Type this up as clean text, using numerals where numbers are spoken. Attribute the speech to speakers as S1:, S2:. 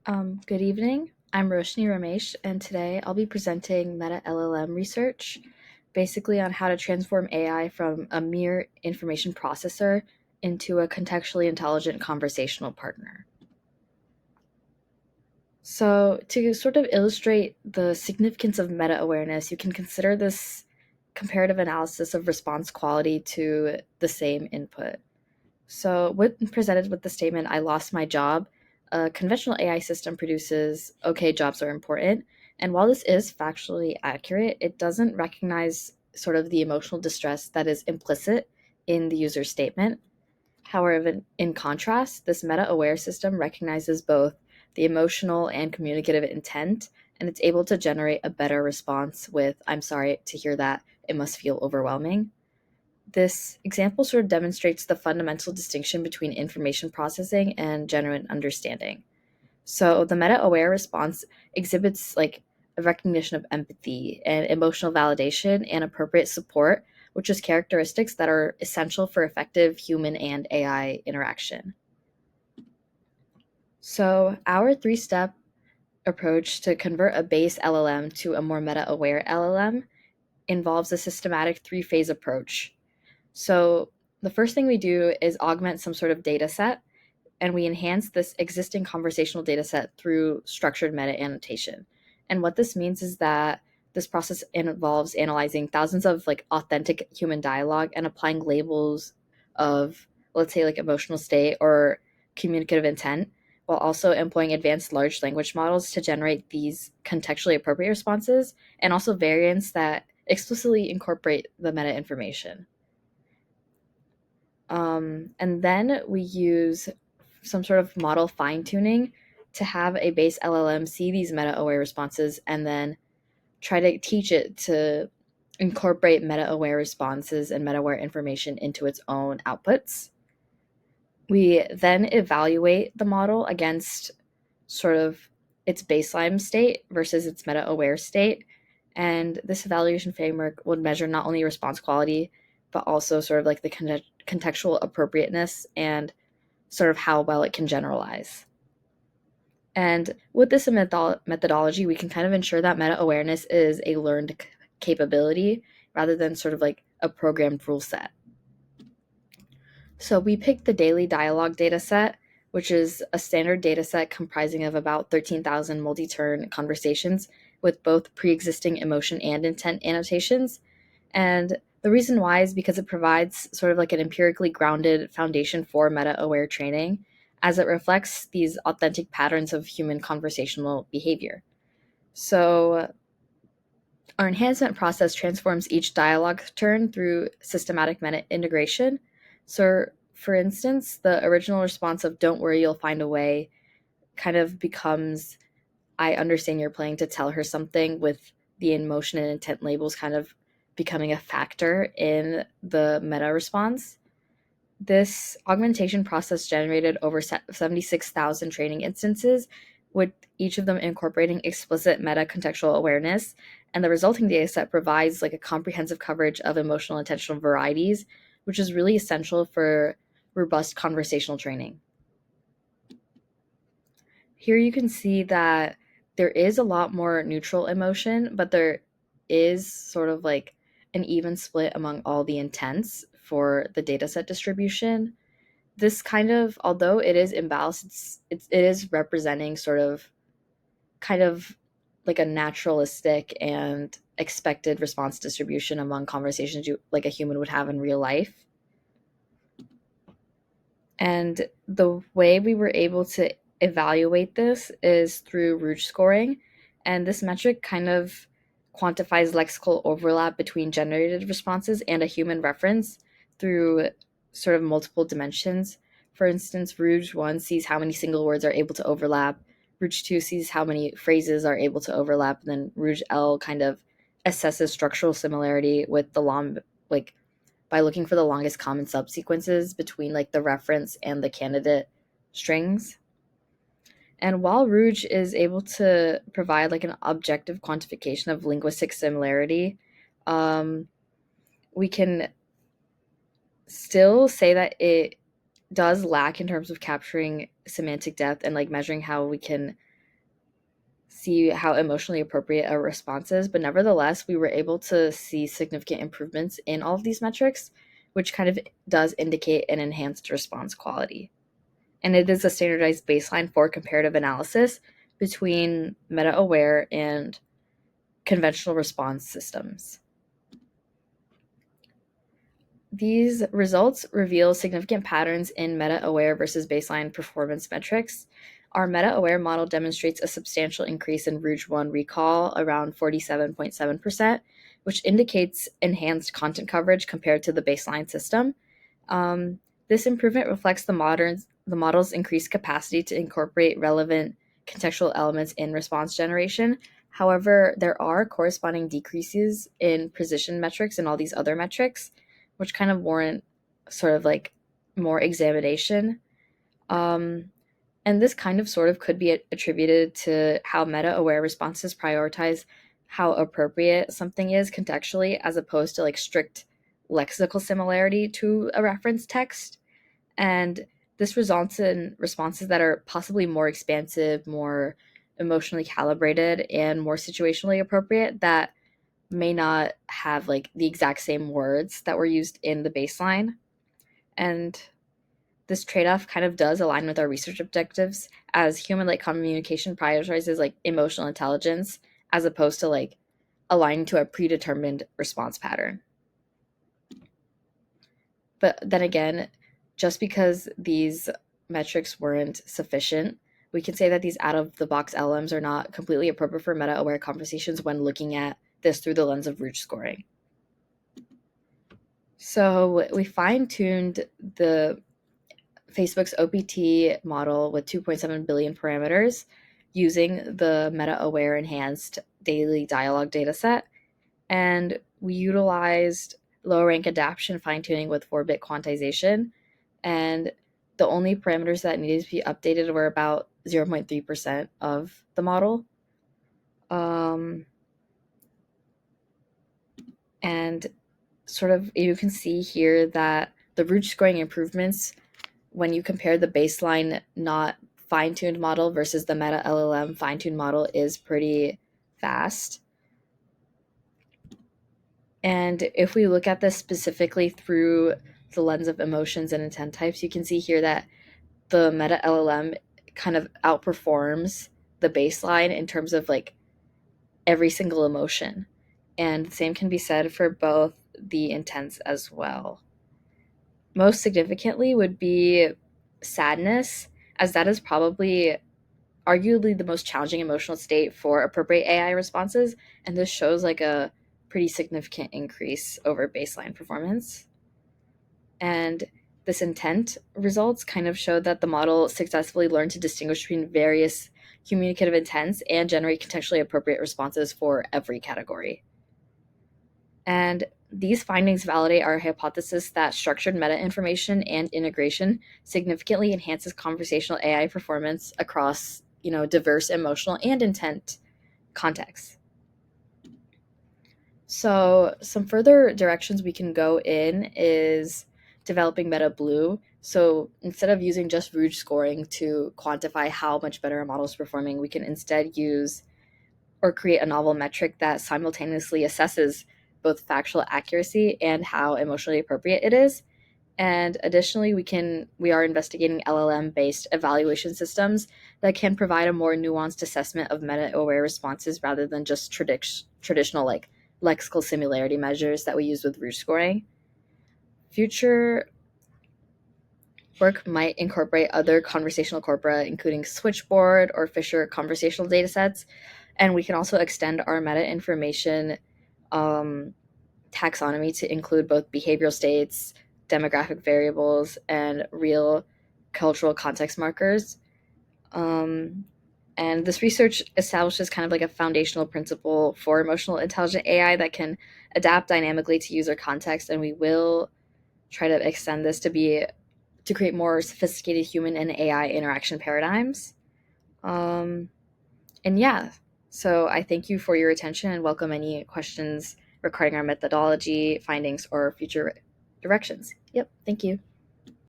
S1: Good evening. I'm Roshni Ramesh, and today I'll be presenting Meta LLM research, basically on how to transform AI from a mere information processor into a contextually intelligent conversational partner. So, to sort of illustrate the significance of meta awareness, you can consider this comparative analysis of response quality to the same input. So, when presented with the statement, I lost my job, a conventional AI system produces, okay, jobs are important. And while this is factually accurate, it doesn't recognize sort of the emotional distress that is implicit in the user statement. However, in contrast, this meta aware system recognizes both the emotional and communicative intent, and it's able to generate a better response with, I'm sorry to hear that, it must feel overwhelming. This example sort of demonstrates the fundamental distinction between information processing and genuine understanding. So the meta-aware response exhibits like a recognition of empathy and emotional validation and appropriate support, which is characteristics that are essential for effective human and AI interaction. So our three-step approach to convert a base LLM to a more meta-aware LLM involves a systematic three-phase approach. So the first thing we do is augment some sort of data set, and we enhance this existing conversational data set through structured meta annotation. And what this means is that this process involves analyzing thousands of like authentic human dialogue and applying labels of, let's say, like emotional state or communicative intent, while also employing advanced large language models to generate these contextually appropriate responses and also variants that explicitly incorporate the meta information. And then we use some sort of model fine tuning to have a base LLM see these meta aware responses and then try to teach it to incorporate meta aware responses and meta aware information into its own outputs. We then evaluate the model against sort of its baseline state versus its meta aware state. And this evaluation framework would measure not only response quality, but also sort of like the contextual appropriateness and sort of how well it can generalize. And with this methodology, we can kind of ensure that meta awareness is a learned capability rather than sort of like a programmed rule set. So we picked the daily dialogue data set, which is a standard data set comprising of about 13,000 multi-turn conversations with both pre-existing emotion and intent annotations. And the reason why is because it provides sort of like an empirically grounded foundation for meta-aware training as it reflects these authentic patterns of human conversational behavior. So our enhancement process transforms each dialogue turn through systematic meta integration. So, for instance, the original response of "Don't worry, you'll find a way" kind of becomes "I understand you're planning to tell her something," with the emotion and intent labels kind of becoming a factor in the meta response. This augmentation process generated over 76,000 training instances, with each of them incorporating explicit meta contextual awareness. And the resulting dataset provides like a comprehensive coverage of emotional and intentional varieties, which is really essential for robust conversational training. Here you can see that there is a lot more neutral emotion, but there is sort of like an even split among all the intents for the dataset distribution. This kind of, although it is imbalanced, it is representing sort of kind of like a naturalistic and expected response distribution among conversations you like a human would have in real life. And the way we were able to evaluate this is through Rouge scoring. And this metric kind of quantifies lexical overlap between generated responses and a human reference through sort of multiple dimensions. For instance, Rouge 1 sees how many single words are able to overlap. Rouge 2 sees how many phrases are able to overlap. And then Rouge L kind of assesses structural similarity with the long, like by looking for the longest common subsequences between like the reference and the candidate strings. And while Rouge is able to provide like an objective quantification of linguistic similarity, um, we can still say that it does lack in terms of capturing semantic depth and like measuring how we can see how emotionally appropriate a response is, but nevertheless, we were able to see significant improvements in all of these metrics, which kind of does indicate an enhanced response quality. And it is a standardized baseline for comparative analysis between meta-aware and conventional response systems. These results reveal significant patterns in meta-aware versus baseline performance metrics. Our meta-aware model demonstrates a substantial increase in Rouge 1 recall, around 47.7%, which indicates enhanced content coverage compared to the baseline system. This improvement reflects the model's increased capacity to incorporate relevant contextual elements in response generation. However, there are corresponding decreases in precision metrics and all these other metrics, which kind of warrant sort of like more examination. And this kind of sort of could be attributed to how meta-aware responses prioritize how appropriate something is contextually as opposed to like strict lexical similarity to a reference text. And this results in responses that are possibly more expansive, more emotionally calibrated, and more situationally appropriate that may not have like the exact same words that were used in the baseline. And this trade-off kind of does align with our research objectives, as human-like communication prioritizes like emotional intelligence as opposed to like aligning to a predetermined response pattern. But then again, just because these metrics weren't sufficient, we can say that these out-of-the-box LLMs are not completely appropriate for meta-aware conversations when looking at this through the lens of Rouge scoring. So we fine-tuned the Facebook's OPT model with 2.7 billion parameters using the meta-aware enhanced daily dialogue dataset. And we utilized low rank adaptation fine-tuning with 4-bit quantization. And the only parameters that needed to be updated were about 0.3% of the model. And sort of you can see here that the Rouge scoring improvements when you compare the baseline not fine-tuned model versus the meta LLM fine-tuned model is pretty fast. And if we look at this specifically through the lens of emotions and intent types, you can see here that the meta LLM kind of outperforms the baseline in terms of like every single emotion. And the same can be said for both the intents as well. Most significantly would be sadness, as that is probably arguably the most challenging emotional state for appropriate AI responses, and this shows like a pretty significant increase over baseline performance. And this intent results kind of showed that the model successfully learned to distinguish between various communicative intents and generate contextually appropriate responses for every category. And these findings validate our hypothesis that structured meta information and integration significantly enhances conversational AI performance across, diverse emotional and intent contexts. So, some further directions we can go in is developing Meta Blue. So, instead of using just Rouge scoring to quantify how much better a model is performing, we can instead use or create a novel metric that simultaneously assesses both factual accuracy and how emotionally appropriate it is. And additionally, we are investigating LLM-based evaluation systems that can provide a more nuanced assessment of meta-aware responses rather than just traditional like lexical similarity measures that we use with Rouge scoring. Future work might incorporate other conversational corpora, including Switchboard or Fisher conversational datasets, and we can also extend our meta information taxonomy to include both behavioral states, demographic variables, and real cultural context markers. And this research establishes kind of like a foundational principle for emotional intelligent AI that can adapt dynamically to user context, and we will try to extend this to create more sophisticated human and AI interaction paradigms. And yeah, so I thank you for your attention and welcome any questions regarding our methodology, findings, or future directions. Yep, thank you.